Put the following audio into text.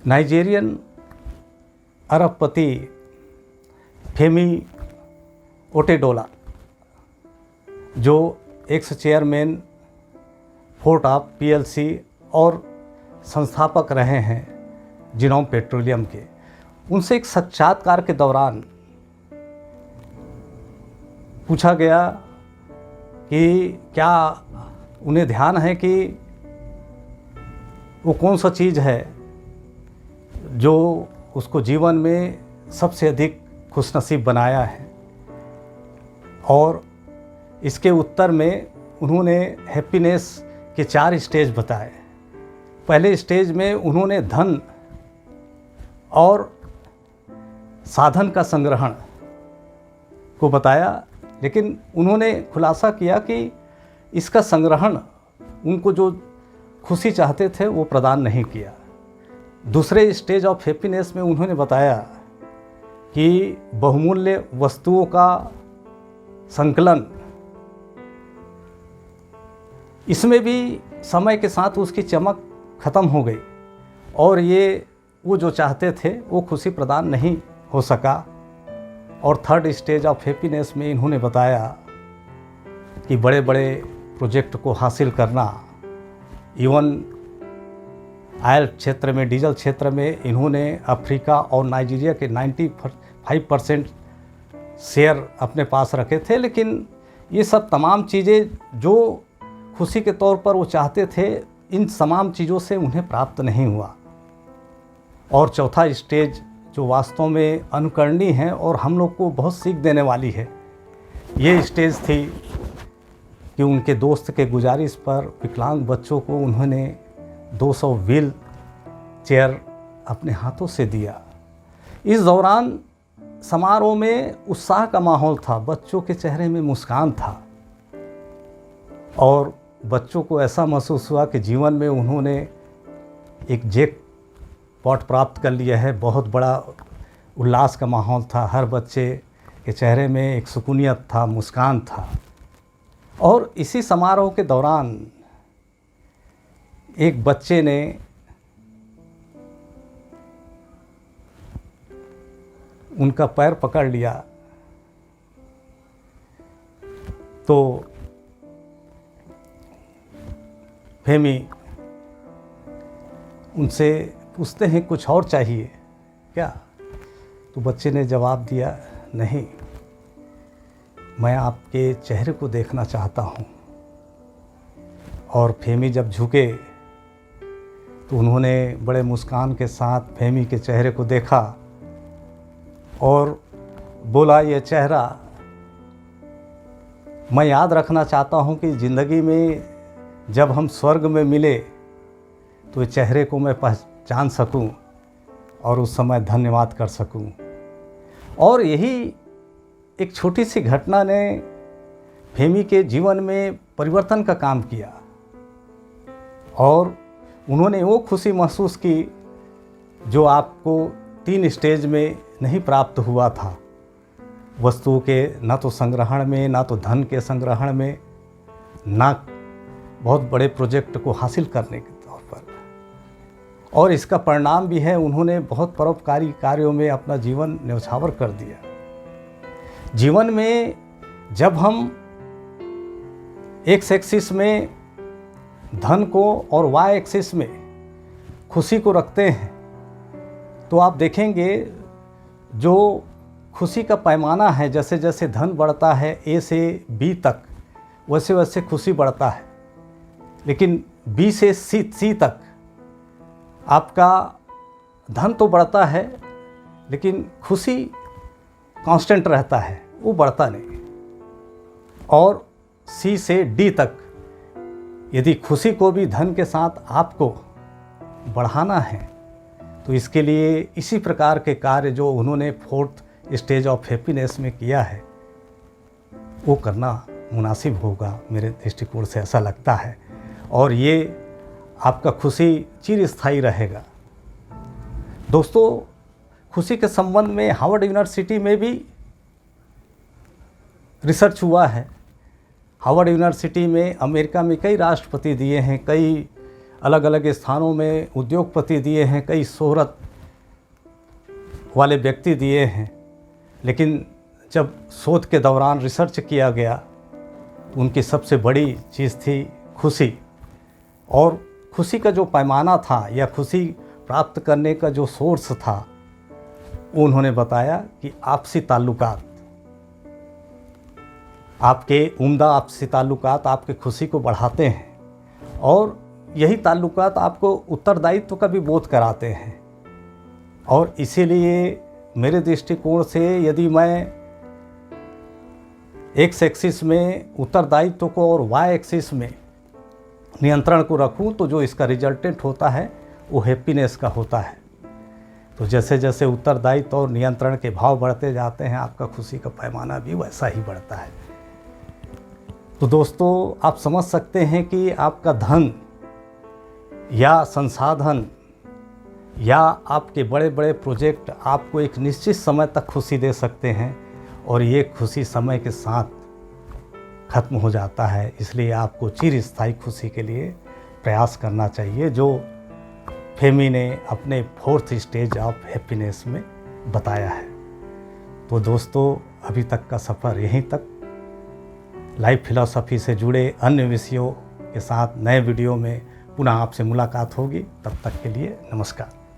Nigerian अरबपति फेमी ओटेडोला, जो x chairman fort of PLC और संस्थापक रहे हैं जिनोम पेट्रोलियम के, उनसे एक साक्षात्कार के दौरान पूछा गया कि क्या उन्हें ध्यान है कि वो कौन सा चीज़ है जो उसको जीवन में सबसे अधिक खुशनसीब बनाया है। और इसके उत्तर में उन्होंने हैप्पीनेस के 4 स्टेज बताए। पहले स्टेज में उन्होंने धन और साधन का संग्रहण को बताया, लेकिन उन्होंने खुलासा किया कि इसका संग्रहण उनको जो खुशी चाहते थे वो प्रदान नहीं किया। दूसरे स्टेज ऑफ हैप्पीनेस में उन्होंने बताया कि बहुमूल्य वस्तुओं का संकलन, इसमें भी समय के साथ उसकी चमक ख़त्म हो गई और ये वो जो चाहते थे वो खुशी प्रदान नहीं हो सका। और थर्ड स्टेज ऑफ हैप्पीनेस में इन्होंने बताया कि बड़े बड़े प्रोजेक्ट को हासिल करना, इवन ऑयल क्षेत्र में, डीजल क्षेत्र में इन्होंने अफ्रीका और नाइजीरिया के 95% शेयर अपने पास रखे थे, लेकिन ये सब तमाम चीज़ें जो खुशी के तौर पर वो चाहते थे, इन तमाम चीज़ों से उन्हें प्राप्त नहीं हुआ। और चौथा स्टेज जो वास्तव में अनुकरणीय है और हम लोग को बहुत सीख देने वाली है, ये स्टेज थी कि उनके दोस्त के गुजारिश पर विकलांग बच्चों को उन्होंने 200 व्हील चेयर अपने हाथों से दिया। इस दौरान समारोह में उत्साह का माहौल था, बच्चों के चेहरे में मुस्कान था और बच्चों को ऐसा महसूस हुआ कि जीवन में उन्होंने एक जैकपॉट प्राप्त कर लिया है। बहुत बड़ा उल्लास का माहौल था, हर बच्चे के चेहरे में एक सुकूनियत था, मुस्कान था। और इसी समारोह के दौरान एक बच्चे ने उनका पैर पकड़ लिया, तो फेमी उनसे पूछते हैं कुछ और चाहिए क्या? तो बच्चे ने जवाब दिया, नहीं, मैं आपके चेहरे को देखना चाहता हूँ। और फेमी जब झुके तो उन्होंने बड़े मुस्कान के साथ फेमी के चेहरे को देखा और बोला, ये चेहरा मैं याद रखना चाहता हूँ कि ज़िंदगी में जब हम स्वर्ग में मिले तो इस चेहरे को मैं पहचान सकूं और उस समय धन्यवाद कर सकूं। और यही एक छोटी सी घटना ने फेमी के जीवन में परिवर्तन का काम किया और उन्होंने वो खुशी महसूस की जो आपको 3 स्टेज में नहीं प्राप्त हुआ था, वस्तुओं के ना तो संग्रहण में, ना तो धन के संग्रहण में, ना बहुत बड़े प्रोजेक्ट को हासिल करने के तौर पर। और इसका परिणाम भी है, उन्होंने बहुत परोपकारी कार्यों में अपना जीवन न्यौछावर कर दिया। जीवन में जब हम एक्स एक्सिस में धन को और वाई एक्सिस में खुशी को रखते हैं तो आप देखेंगे जो खुशी का पैमाना है, जैसे जैसे धन बढ़ता है ए से बी तक, वैसे वैसे खुशी बढ़ता है। लेकिन बी से सी तक आपका धन तो बढ़ता है लेकिन खुशी कांस्टेंट रहता है, वो बढ़ता नहीं। और सी से डी तक यदि खुशी को भी धन के साथ आपको बढ़ाना है तो इसके लिए इसी प्रकार के कार्य जो उन्होंने 4th स्टेज ऑफ हैप्पीनेस में किया है वो करना मुनासिब होगा, मेरे दृष्टिकोण से ऐसा लगता है। और ये आपका खुशी चिरस्थायी रहेगा। दोस्तों, खुशी के संबंध में हार्वर्ड यूनिवर्सिटी में भी रिसर्च हुआ है। हार्वर्ड यूनिवर्सिटी में अमेरिका में कई राष्ट्रपति दिए हैं, कई अलग अलग स्थानों में उद्योगपति दिए हैं, कई शोहरत वाले व्यक्ति दिए हैं, लेकिन जब शोध के दौरान रिसर्च किया गया उनकी सबसे बड़ी चीज़ थी खुशी। और खुशी का जो पैमाना था या खुशी प्राप्त करने का जो सोर्स था, उन्होंने बताया कि आपसी ताल्लुकात, आपके उम्दा आपसी ताल्लुकात आपकी खुशी को बढ़ाते हैं और यही ताल्लुकात आपको उत्तरदायित्व का भी बोध कराते हैं। और इसीलिए मेरे दृष्टिकोण से यदि मैं एक्स एक्सिस में उत्तरदायित्व को और वाई एक्सिस में नियंत्रण को रखूं तो जो इसका रिजल्टेंट होता है वो हैप्पीनेस का होता है। तो जैसे जैसे उत्तरदायित्व और नियंत्रण के भाव बढ़ते जाते हैं, आपका खुशी का पैमाना भी वैसा ही बढ़ता है। तो दोस्तों, आप समझ सकते हैं कि आपका धन या संसाधन या आपके बड़े बड़े प्रोजेक्ट आपको एक निश्चित समय तक खुशी दे सकते हैं और ये खुशी समय के साथ खत्म हो जाता है। इसलिए आपको चिरस्थायी खुशी के लिए प्रयास करना चाहिए, जो फेमी ने अपने 4th स्टेज ऑफ हैप्पीनेस में बताया है। तो दोस्तों, अभी तक का सफ़र यहीं तक। लाइफ फिलॉसफी से जुड़े अन्य विषयों के साथ नए वीडियो में पुनः आपसे मुलाकात होगी। तब तक के लिए नमस्कार।